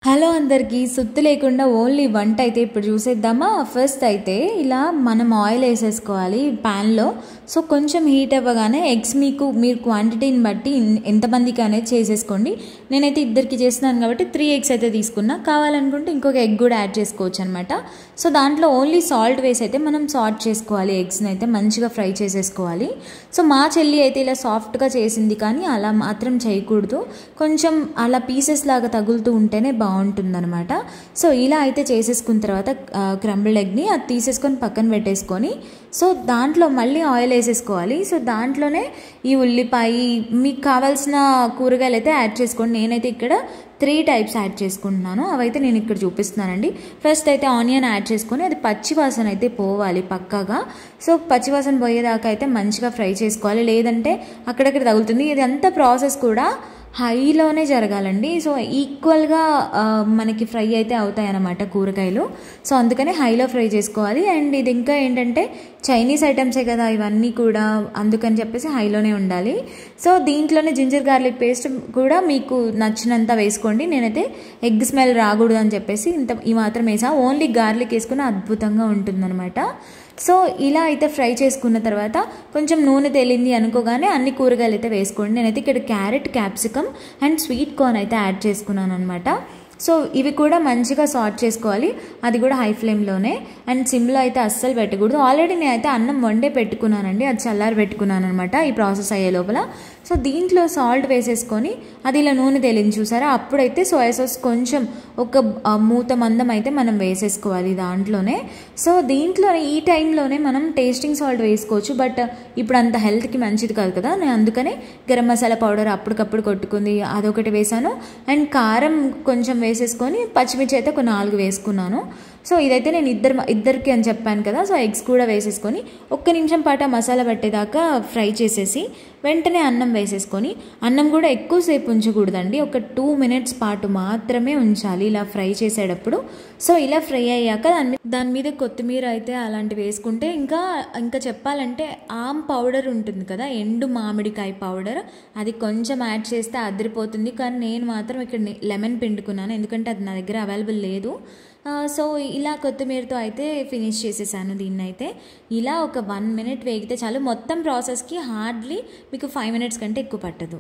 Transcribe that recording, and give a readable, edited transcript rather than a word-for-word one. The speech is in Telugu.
హలో అందరికీ సుత్తి లేకుండా ఓన్లీ వంట అయితే ఇప్పుడు చూసేద్దామా. ఫస్ట్ అయితే ఇలా మనం ఆయిల్ వేసేసుకోవాలి ప్యాన్లో. సో కొంచెం హీట్ అవ్వగానే ఎగ్స్ మీరు క్వాంటిటీని బట్టి ఎంతమందికి అనేది చేసేసుకోండి. నేనైతే ఇద్దరికి చేస్తున్నాను కాబట్టి 3 eggs అయితే తీసుకున్నా. కావాలనుకుంటే ఇంకొక ఎగ్ కూడా యాడ్ చేసుకోవచ్చు అనమాట. సో దాంట్లో ఓన్లీ సాల్ట్ వేసి అయితే మనం సార్ట్ చేసుకోవాలి. ఎగ్స్ని అయితే మంచిగా ఫ్రై చేసేసుకోవాలి. సో మా చెల్లి అయితే ఇలా సాఫ్ట్గా చేసింది, కానీ అలా మాత్రం చేయకూడదు. కొంచెం అలా పీసెస్ లాగా తగులుతూ ఉంటేనే బాగుంటుందన్నమాట. సో ఇలా అయితే చేసేసుకున్న తర్వాత క్రంబుల్డ్ ఎగ్ని అది తీసేసుకొని పక్కన పెట్టేసుకొని, సో దాంట్లో మళ్ళీ ఆయిల్ వేసేసుకోవాలి. సో దాంట్లోనే ఈ ఉల్లిపాయ, మీకు కావాల్సిన కూరగాయలు అయితే యాడ్ చేసుకోండి. నేనైతే ఇక్కడ 3 types యాడ్ చేసుకుంటున్నాను. అవైతే నేను ఇక్కడ చూపిస్తున్నానండి. ఫస్ట్ అయితే ఆనియన్ యాడ్ చేసుకొని అది పచ్చివాసన అయితే పోవాలి పక్కాగా. సో పచ్చివాసన పోయేదాకా అయితే మంచిగా ఫ్రై చేసుకోవాలి, లేదంటే అక్కడక్కడ తగులుతుంది. ఇది అంతా ప్రాసెస్ కూడా హైలోనే జరగాలండి. సో ఈక్వల్గా మనకి ఫ్రై అయితే అవుతాయి అన్నమాట కూరగాయలు. సో అందుకని హైలో ఫ్రై చేసుకోవాలి. అండ్ ఇది ఇంకా ఏంటంటే చైనీస్ ఐటమ్సే కదా ఇవన్నీ కూడా, అందుకని చెప్పేసి హైలోనే ఉండాలి. సో దీంట్లోనే జింజర్ గార్లిక్ పేస్ట్ కూడా మీకు నచ్చినంత వేసుకోండి. నేనైతే ఎగ్ స్మెల్ రాకూడదు అని చెప్పేసి ఈ మాత్రం వేసా. ఓన్లీ గార్లిక్ వేసుకుని అద్భుతంగా ఉంటుందన్నమాట. సో ఇలా అయితే ఫ్రై చేసుకున్న తర్వాత కొంచెం నూనె తేలింది అనుకోగానే అన్ని కూరగాయలు అయితే వేసుకోండి. నేనైతే ఇక్కడ carrot, capsicum and sweet corn అయితే యాడ్ చేసుకున్నాను అనమాట. సో ఇవి కూడా మంచిగా సార్ట్ చేసుకోవాలి, అది కూడా హై ఫ్లేమ్లోనే. అండ్ సిమ్లో అయితే అస్సలు పెట్టకూడదు. ఆల్రెడీ నేనైతే అన్నం వండే పెట్టుకున్నానండి, అది చల్లారి పెట్టుకున్నాను అనమాట ఈ ప్రాసెస్ అయ్యే లోపల. సో దీంట్లో సాల్ట్ వేసేసుకొని అది ఇలా నూనె తేలింది చూసారా, అప్పుడైతే సోయా సాస్ కొంచెం ఒక మూత మందం అయితే మనం వేసేసుకోవాలి దాంట్లోనే. సో దీంట్లోనే ఈ టైంలోనే మనం టేస్టింగ్ సాల్ట్ వేసుకోవచ్చు, బట్ ఇప్పుడు అంత హెల్త్కి మంచిది కాదు కదా. నేను అందుకనే గరం మసాలా పౌడర్ అప్పటికప్పుడు కొట్టుకుంది అదొకటి వేసాను. అండ్ కారం కొంచెం వేసేసుకొని పచ్చిమిర్చి అయితే ఒక 4 వేసుకున్నాను. సో ఇదైతే నేను ఇద్దరికి అని చెప్పాను కదా. సో ఎగ్స్ కూడా వేసేసుకొని 1 నిమిషం పాటు మసాలా పట్టేదాకా ఫ్రై చేసేసి వెంటనే అన్నం వేసేసుకొని, అన్నం కూడా ఎక్కువసేపు ఉంచకూడదండి, ఒక 2 minutes పాటు మాత్రమే ఉంచాలి ఇలా ఫ్రై చేసేటప్పుడు. సో ఇలా ఫ్రై అయ్యాక దాని మీద కొత్తిమీర అయితే అలాంటివి వేసుకుంటే, ఇంకా చెప్పాలంటే ఆమ్ పౌడర్ ఉంటుంది కదా, ఎండు మామిడికాయ పౌడర్, అది కొంచెం యాడ్ చేస్తే అదిరిపోతుంది. కానీ నేను మాత్రం ఇక్కడ లెమన్ పిండుకున్నాను, ఎందుకంటే అది నా దగ్గర అవైలబుల్ లేదు. సో ఇలా కొత్తిమీరతో అయితే ఫినిష్ చేసేసాను దీన్ని. అయితే ఇలా ఒక 1 minute వేగితే చాలు. మొత్తం ప్రాసెస్కి హార్డ్లీ మీకు 5 minutes కంటే ఎక్కువ పట్టదు.